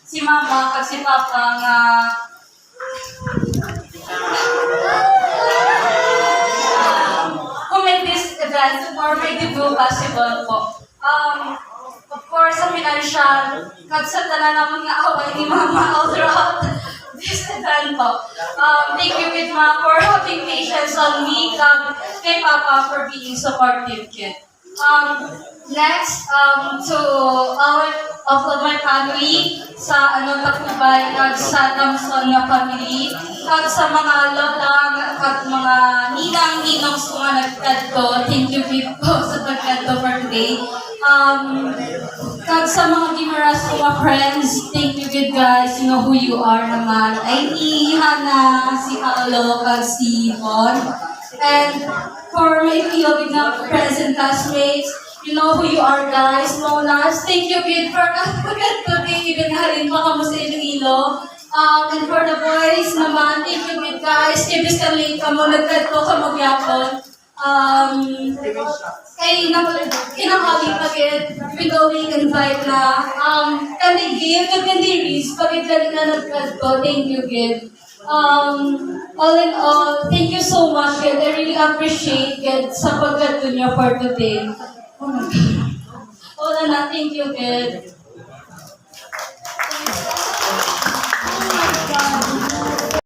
si Mama kag si Papa nga comment this event for may debut possible po. Of course, sa financial, kag sa tanan naman nga away ni Mama all throughout this event po. Thank you with Ma for having patience on me, kag kay Papa for being supportive kid. Next, to all of my family, sa Tacubay, kag sa Thompson nga family, kag sa mga lola, kag mga ninang-ninong sa mga nagkadto, thank you po sa pagkadto for today. Kag sa mga gimaras ko mga friends, thank you good guys, you know who you are naman. Ay Hana, si Paolo, kag si Bon. And for my POV na present classmates, you know who you are guys, Monas. Thank you good for today, even halin pa kamo sa Iloilo. And for the boys naman, thank you good guys. Ibis ka late ka mo, nagkadto ka mo gyapon. Kay kinakali pagit, we going invite na, kandi give, kandi risk, pagit galing na nagkadto, thank you good. All in all, thank you so much, kid. I really appreciate it sa pagkadto niyo for today. Oh my God. Wala na, thank you, kid. Oh my God.